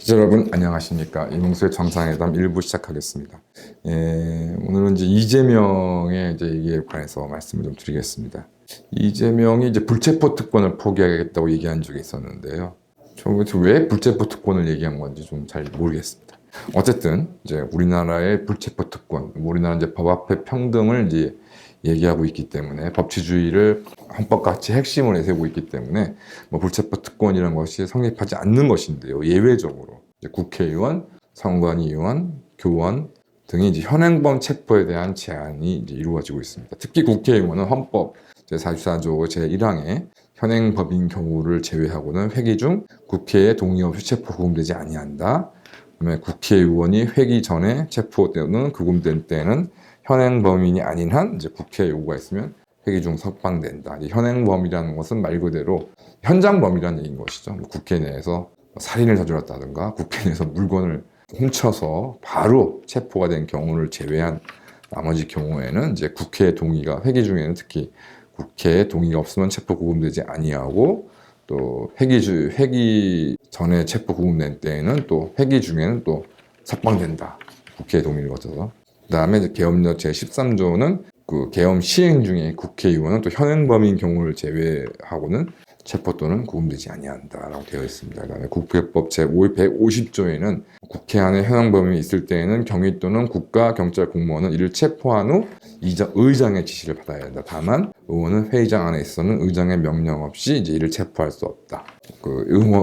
시청자 여러분 안녕하십니까. 이몽수의 정상회담 1부 시작하겠습니다. 오늘은 이제 이재명의 얘기에 관해서 말씀을 좀 드리겠습니다. 이재명이 이제 불체포 특권을 포기하겠다고 얘기한 적이 있었는데요. 저는 왜 불체포 특권을 얘기한 건지 좀 잘 모르겠습니다. 어쨌든 이제 우리나라의 불체포 특권, 우리나라 이제 법 앞에 평등을 이제 얘기하고 있기 때문에 법치주의를 헌법같이 핵심을 내세우고 있기 때문에 불체포 특권이라는 것이 성립하지 않는 것인데요. 예외적으로 이제 국회의원, 선관위의원, 교원 등이 이제 현행범 체포에 대한 제한이 이제 이루어지고 있습니다. 특히 국회의원은 헌법 제44조 제1항에 현행법인 경우를 제외하고는 회기 중 국회의 동의 없이 체포 구금되지 아니한다. 그다음에 국회의원이 회기 전에 체포 또는 구금된 때는 현행범인이 아닌 한 이제 국회 요구가 있으면 회기 중 석방된다. 현행범이라는 것은 말 그대로 현장범이라는 얘기인 것이죠. 국회 내에서 살인을 저질렀다든가 국회 내에서 물건을 훔쳐서 바로 체포가 된 경우를 제외한 나머지 경우에는 이제 국회 동의가 회기 중에는 특히 국회의 동의가 없으면 체포 구금되지 아니하고 또 회기 전에 체포 구금된 때에는 또 회기 중에는 또 석방된다. 국회의 동의를 거쳐서. 그다음에 이제 계엄령 제13조는 그 계엄 시행 중에 국회의원은 또 현행범인 경우를 제외하고는 체포 또는 구금되지 아니한다라고 되어 있습니다. 그다음에 국회법 제150조에는 국회 안에 현행범인이 있을 때에는 경위 또는 국가 경찰 공무원은 이를 체포한 후 의장의 지시를 받아야 한다. 다만 의원은 회의장 안에 있어서는 의장의 명령 없이 이제 이를 체포할 수 없다.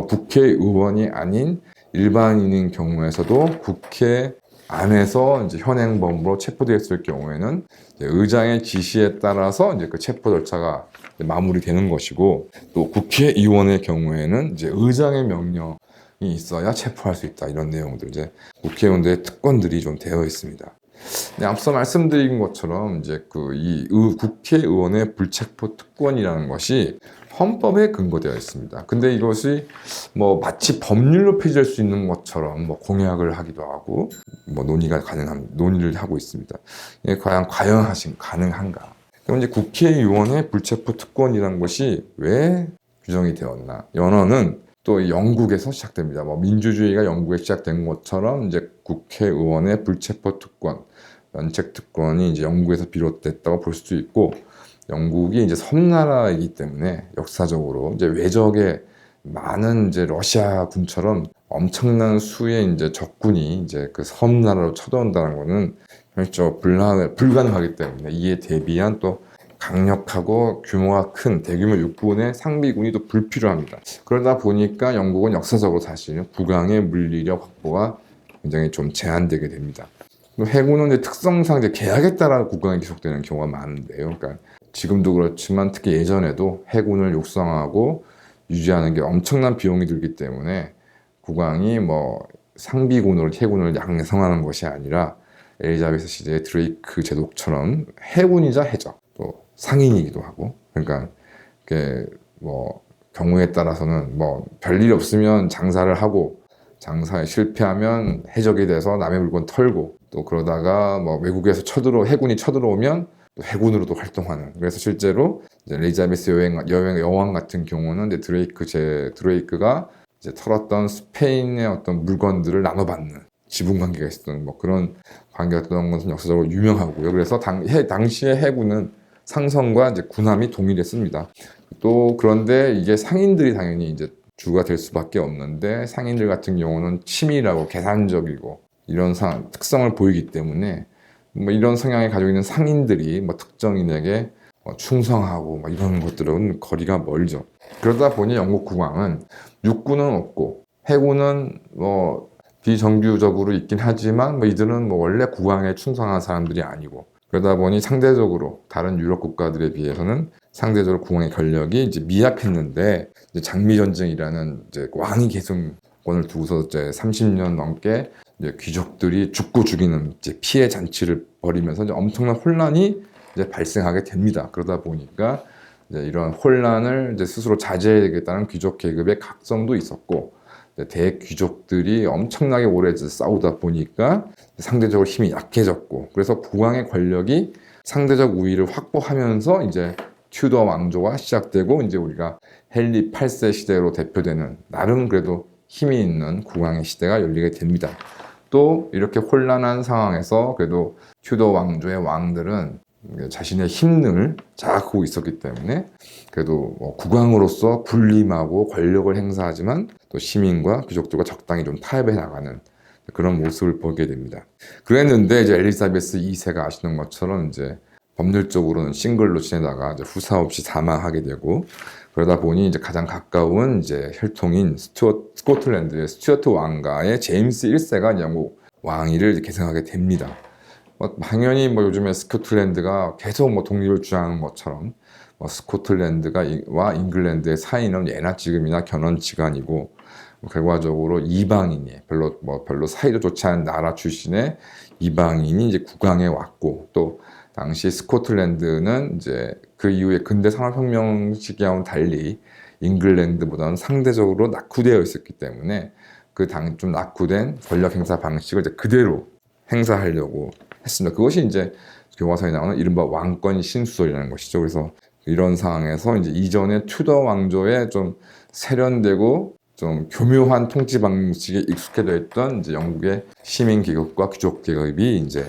국회의원이 아닌 일반인인 경우에서도 국회 안에서 이제 현행범으로 체포되었을 경우에는 이제 의장의 지시에 따라서 이제 그 체포 절차가 마무리되는 것이고, 또 국회의원의 경우에는 이제 의장의 명령이 있어야 체포할 수 있다. 이런 내용들 이제 국회의원들의 특권들이 좀 되어 있습니다. 네, 앞서 말씀드린 것처럼 이제 이 국회의원의 불체포 특권이라는 것이 헌법에 근거되어 있습니다. 근데 이것이 마치 법률로 폐지될 수 있는 것처럼 공약을 하기도 하고 논의를 하고 있습니다. 이게 과연 가능한가? 그럼 이제 국회의원의 불체포 특권이라는 것이 왜 규정이 되었나? 연원은 또 영국에서 시작됩니다. 민주주의가 영국에 시작된 것처럼 이제 국회의원의 불체포 특권, 면책 특권이 이제 영국에서 비롯됐다고 볼 수도 있고, 영국이 이제 섬나라이기 때문에 역사적으로 이제 외적에 많은 이제 러시아 군처럼 엄청난 수의 이제 적군이 이제 그 섬나라로 쳐들어온다는 것은 혈적 불가능하기 때문에 이에 대비한 또 강력하고 규모가 큰 대규모 육군의 상비군이 또 불필요합니다. 그러다 보니까 영국은 역사적으로 사실 국왕의 물리력 확보가 굉장히 좀 제한되게 됩니다. 해군은 이제 특성상 이제 계약에 따라 국왕이 기속되는 경우가 많은데요. 그러니까 지금도 그렇지만 특히 예전에도 해군을 육성하고 유지하는 게 엄청난 비용이 들기 때문에 국왕이 상비군으로 해군을 양성하는 것이 아니라 엘리자베스 시대의 드레이크 제독처럼 해군이자 해적, 또 상인이기도 하고, 그러니까 경우에 따라서는 별일 없으면 장사를 하고 장사에 실패하면 해적이 돼서 남의 물건 털고, 또 그러다가 외국에서 해군이 쳐들어오면 또 해군으로도 활동하는. 그래서 실제로 이제 엘리자베스 여왕 같은 경우는 이제 드레이크가 이제 털었던 스페인의 어떤 물건들을 나눠받는 지분 관계가 있었던 그런 관계였던 것은 역사적으로 유명하고요. 그래서 당시의 해군은 상선과 이제 군함이 동일했습니다. 또 그런데 이게 상인들이 당연히 이제 주가 될 수밖에 없는데, 상인들 같은 경우는 치밀하고 계산적이고 이런 특성을 보이기 때문에 이런 성향을 가지고 있는 상인들이 특정인에게 충성하고 이런 것들은 거리가 멀죠. 그러다 보니 영국 국왕은 육군은 없고 해군은 비정규적으로 있긴 하지만 이들은 원래 국왕에 충성한 사람들이 아니고, 그러다 보니 상대적으로 다른 유럽 국가들에 비해서는 상대적으로 국왕의 권력이 이제 미약했는데, 이제 장미전쟁이라는 이제 왕위 계승권을 두고서 이제 30년 넘게 이제 귀족들이 죽고 죽이는 이제 피해 잔치를 벌이면서 이제 엄청난 혼란이 이제 발생하게 됩니다. 그러다 보니까 이제 이런 혼란을 이제 스스로 자제해야 되겠다는 귀족 계급의 각성도 있었고, 대귀족들이 엄청나게 오래 싸우다 보니까 상대적으로 힘이 약해졌고, 그래서 국왕의 권력이 상대적 우위를 확보하면서 이제 튜더 왕조가 시작되고, 이제 우리가 헨리 8세 시대로 대표되는 나름 그래도 힘이 있는 국왕의 시대가 열리게 됩니다. 또 이렇게 혼란한 상황에서 그래도 튜더 왕조의 왕들은 자신의 힘을 자각하고 있었기 때문에 그래도 국왕으로서 군림하고 권력을 행사하지만 또 시민과 귀족들과 적당히 좀 타협해 나가는 그런 모습을 보게 됩니다. 그랬는데 이제 엘리자베스 2세가 아시는 것처럼 이제 법률적으로는 싱글로 지내다가 이제 후사 없이 사망하게 되고 그러다 보니 이제 가장 가까운 이제 혈통인 스코틀랜드의 스튜어트 왕가의 제임스 1세가 영국 왕위를 계승하게 됩니다. 당연히 요즘에 스코틀랜드가 계속 독립을 주장하는 것처럼 스코틀랜드와 잉글랜드의 사이는 예나 지금이나 견원지간이고 결과적으로 이방인이 별로 사이도 좋지 않은 나라 출신의 이방인이 이제 국왕에 왔고 또 당시 스코틀랜드는 이제 그 이후에 근대 산업혁명 시기와는 달리 잉글랜드보다는 상대적으로 낙후되어 있었기 때문에 그 좀 낙후된 권력 행사 방식을 이제 그대로 행사하려고 했습니다. 그것이 이제 교과서에 나오는 이른바 왕권 신수설이라는 것이죠. 그래서 이런 상황에서 이제 이전의 튜더 왕조에 좀 세련되고 좀 교묘한 통치 방식에 익숙해져 있던 이제 영국의 시민 계급과 귀족 계급이 이제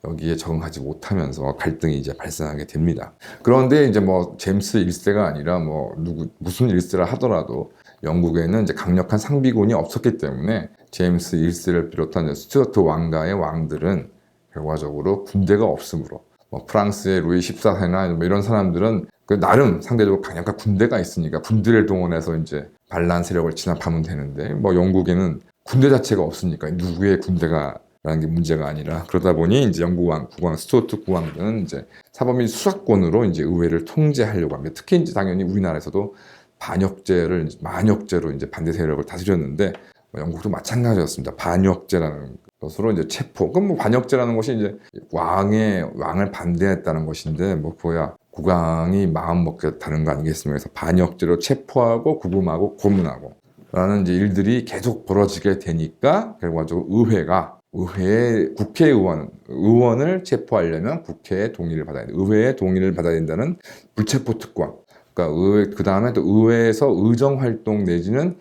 여기에 적응하지 못하면서 갈등이 이제 발생하게 됩니다. 그런데 이제 제임스 1세가 아니라 무슨 1세라 하더라도 영국에는 이제 강력한 상비군이 없었기 때문에 제임스 1세를 비롯한 스튜어트 왕가의 왕들은 결과적으로 군대가 없으므로 프랑스의 루이 14세나 이런 사람들은 나름 상대적으로 강력한 군대가 있으니까 군대를 동원해서 이제 반란 세력을 진압하면 되는데 영국에는 군대 자체가 없으니까 누구의 군대가 라는 게 문제가 아니라 그러다 보니 이제 영국 국왕 스튜어트 국왕들은 이제 사법 및 수사권으로 이제 의회를 통제하려고 합니다. 특히 이제 당연히 우리나라에서도 만역죄로 이제 반대 세력을 다스렸는데 영국도 마찬가지였습니다. 반역죄라는 것으로 이제 체포. 그럼 반역죄라는 것이 이제 왕을 반대했다는 것인데 그거야 국왕이 마음 먹겠다는 거 아니겠습니까? 그래서 반역죄로 체포하고 구금하고 고문하고 라는 이제 일들이 계속 벌어지게 되니까 결과적으로 의원을 체포하려면 국회의 동의를 받아야 돼. 의회의 동의를 받아야 된다는 불체포 특권. 그러니까 그 다음에 또 의회에서 의정 활동 내지는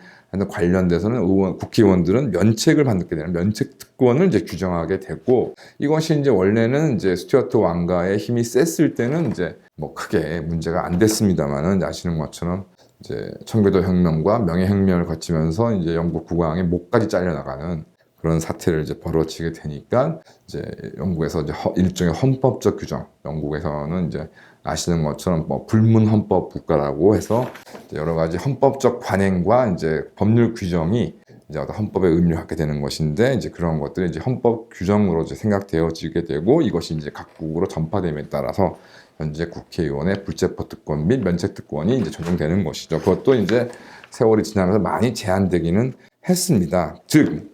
관련돼서는 국회의원들은 면책을 받게 되는 면책 특권을 이제 규정하게 되고 이것이 이제 원래는 이제 스튜어트 왕가의 힘이 셌을 때는 이제 크게 문제가 안 됐습니다만은 아시는 것처럼 이제 청교도 혁명과 명예혁명을 거치면서 이제 영국 국왕의 목까지 잘려나가는 그런 사태를 이제 벌어지게 되니까 이제 영국에서 이제 일종의 헌법적 규정, 영국에서는 이제 아시는 것처럼 불문 헌법 국가라고 해서 여러 가지 헌법적 관행과 이제 법률 규정이 이제 헌법에 의미를 갖게 되는 것인데 이제 그런 것들이 이제 헌법 규정으로 이제 생각되어지게 되고 이것이 이제 각국으로 전파됨에 따라서 현재 국회의원의 불체포 특권 및 면책 특권이 이제 적용되는 것이죠. 그것도 이제 세월이 지나면서 많이 제한되기는 했습니다. 즉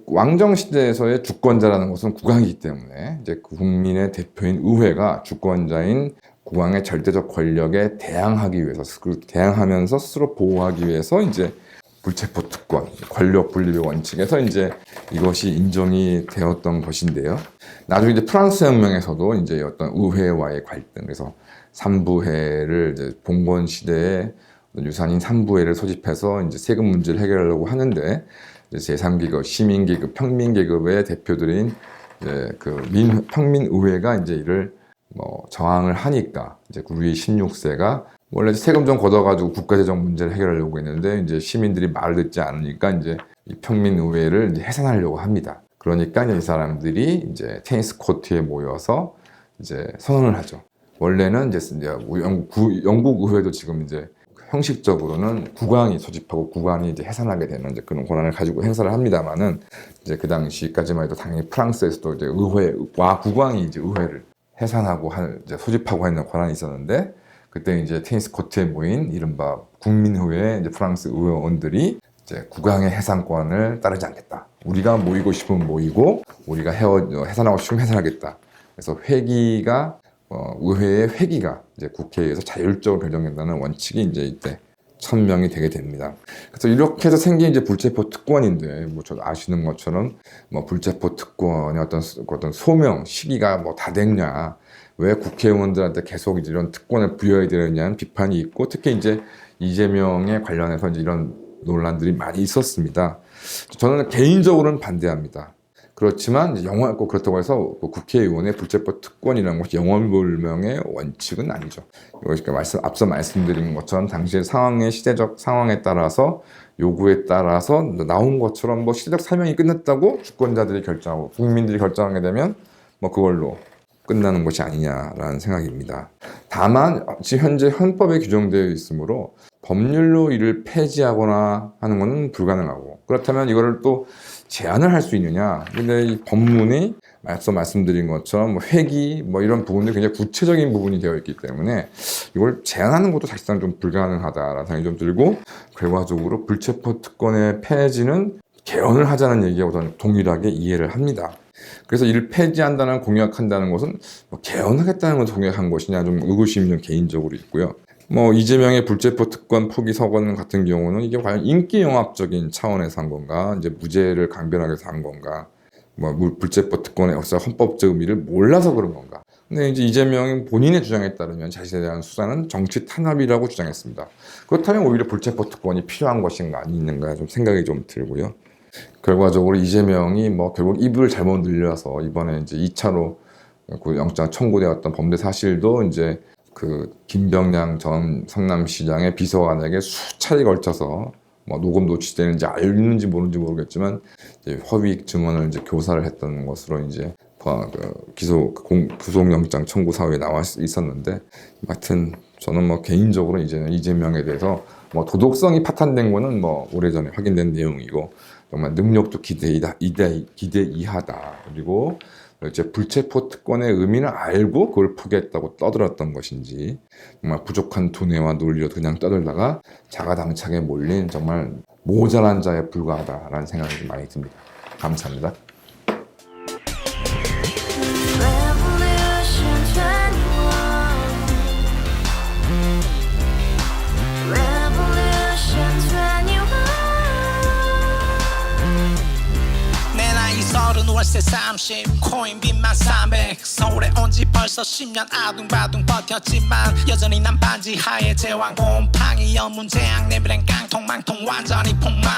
왕정 시대에서의 주권자라는 것은 국왕이기 때문에 이제 국민의 대표인 의회가 주권자인 국왕의 절대적 권력에 대항하기 위해서 대항하면서 스스로 보호하기 위해서 이제 불체포 특권, 권력 분립의 원칙에서 이제 이것이 인정이 되었던 것인데요. 나중에 이제 프랑스 혁명에서도 이제 어떤 의회와의 갈등, 그래서 삼부회를 이제 봉건 시대에 유산인 삼부회를 소집해서 이제 세금 문제를 해결하려고 하는데 제3계급, 시민계급, 평민계급의 대표들인 이제 평민의회가 이제 이를 저항을 하니까 이제 루이 16세가 원래 세금 좀 걷어가지고 국가재정 문제를 해결하려고 했는데 이제 시민들이 말을 듣지 않으니까 이제 이 평민의회를 이제 해산하려고 합니다. 그러니까 이 사람들이 이제 테니스 코트에 모여서 이제 선언을 하죠. 원래는 이제 영국 의회도 지금 이제 형식적으로는 국왕이 소집하고 국왕이 이제 해산하게 되는 이제 그런 권한을 가지고 행사를 합니다만은 이제 그 당시까지만 해도 당연히 프랑스에서도 이제 국왕이 이제 의회를 해산하고 이제 소집하고 하는 권한이 있었는데 그때 이제 테니스 코트에 모인 이른바 국민의회 이제 프랑스 의원들이 이제 국왕의 해산권을 따르지 않겠다. 우리가 모이고 싶으면 모이고 우리가 해산하고 싶으면 해산하겠다. 그래서 의회의 회기가 이제 국회에서 자율적으로 결정된다는 원칙이 이제 이때 천명이 되게 됩니다. 그래서 이렇게 해서 생긴 이제 불체포 특권인데 저도 아시는 것처럼 불체포 특권의 어떤 소명 시기가 다 됐냐, 왜 국회의원들한테 계속 이제 이런 특권을 부여해야 되느냐는 비판이 있고 특히 이제 이재명에 관련해서 이제 이런 논란들이 많이 있었습니다. 저는 개인적으로는 반대합니다. 그렇지만 이제 꼭 그렇다고 해서 국회의원의 불체포 특권이라는 것이 영원불명의 원칙은 아니죠. 이것이 앞서 말씀드린 것처럼 당시의 상황의 시대적 상황에 따라서 요구에 따라서 나온 것처럼 뭐 시대적 사명이 끝났다고 주권자들이 결정하고 국민들이 결정하게 되면 뭐 그걸로 끝나는 것이 아니냐라는 생각입니다. 다만 지금 현재 헌법에 규정되어 있으므로 법률로 이를 폐지하거나 하는 것은 불가능하고, 그렇다면 이거를 또 제한을 할 수 있느냐? 근데 이 법문이 앞서 말씀드린 것처럼 뭐 회기 뭐 이런 부분들이 굉장히 구체적인 부분이 되어 있기 때문에 이걸 제한하는 것도 사실상 좀 불가능하다라는 생각이 좀 들고, 결과적으로 불체포 특권의 폐지는 개헌을 하자는 얘기하고 저는 동일하게 이해를 합니다. 그래서 이를 폐지한다는 공약한다는 것은 뭐 개헌하겠다는 것을 공약한 것이냐 좀 의구심이 좀 개인적으로 있고요. 뭐 이재명의 불체포 특권 포기 서건 같은 경우는 이게 과연 인기 영합적인 차원에서 한 건가, 이제 무죄를 강변하기 위해서 한 건가, 뭐 불체포 특권의 역사 헌법적 의미를 몰라서 그런 건가. 근데 이제 이재명이 본인의 주장에 따르면 자신에 대한 수사는 정치 탄압이라고 주장했습니다. 그렇다면 오히려 불체포 특권이 필요한 것인가 아닌가 좀 생각이 좀 들고요. 결과적으로 이재명이 뭐 결국 이불을 잘못 늘려서 이번에 이제 2차로 그 영장 청구되었던 범죄 사실도 이제 그 김병량 전 성남시장의 비서관에게 수차례 걸쳐서 뭐 녹음 노출되는지 알는지 모르는지 모르겠지만 이제 허위 증언을 이제 교사를 했던 것으로 이제 구속영장 청구 사유에 나와 있었는데, 하여튼 저는 뭐 개인적으로 이제 이재명에 대해서 뭐 도덕성이 파탄된 거는 뭐 오래전에 확인된 내용이고, 정말 능력도 기대 이하다. 그리고 이제 불체포 특권의 의미는 알고 그걸 포기했다고 떠들었던 것인지, 정말 부족한 두뇌와 논리로 그냥 떠들다가 자가당착에 몰린 정말 모자란 자에 불과하다라는 생각이 많이 듭니다. 감사합니다. 월세 30 코인 빚만 300 서울에 온 지 벌써 10년 아둥바둥 버텼지만 여전히 난 반지 하에 제왕 곰팡이 연문제약 내비랭 깡통망통 완전히 폭망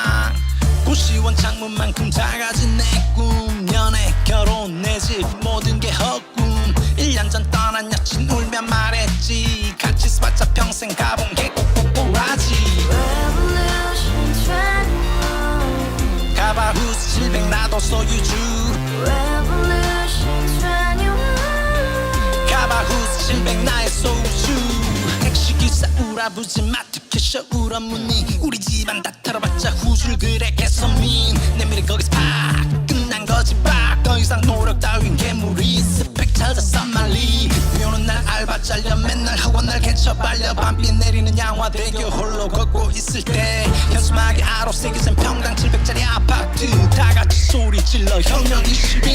90원 창문만큼 작아진 내 꿈 연애 결혼 내 집 모든 게 헛꿈 1년 전 떠난 여친 울며 말했지 같이 써봤자 평생 가본 게 꼭꼭꼭라지 가바후스 700 나도 소유주 가바후스 700 나의 소주 택시기사 우라부지 마트캐셔 울어무니 우리 집안 다 털어봤자 후줄 그래 개선민 내 미래 거기서 팍 끝난 거지 팍 더 이상 노력 따윈 괴물이 스펙 찾아서 말리 비오는 날 알바 잘려 맨날 학원 날 개쳐 발려 밤비 내리는 양화대교 홀로 걷고 있을 때 현수막에 아로 새겨진 평당 700짜리 아파트 다같이 소리 질러 혁명 21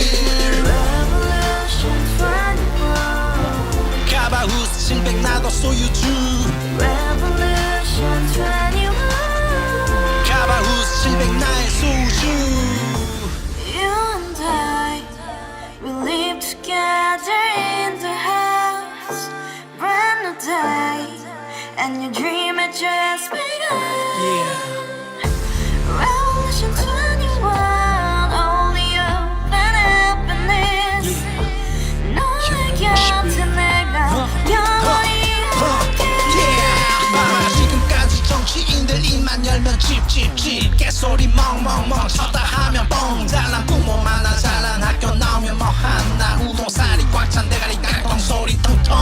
가바후스 700 나도 소유주 가바후스 700 나의 소주 We live together in the house, brand new day, and your dream had just begun. Revolution 21, only hope and happiness. 너의 곁에 내가 영원히 함께. 지금까지 정치인들 입만 열면 찝찝찝 개소리 멍멍멍 쳐다 하면 뻥 잘난 부모 만나 잘난 학교 나오면 뭐 하나 우동살이 꽉 찬 대가리 깡통 소리 통통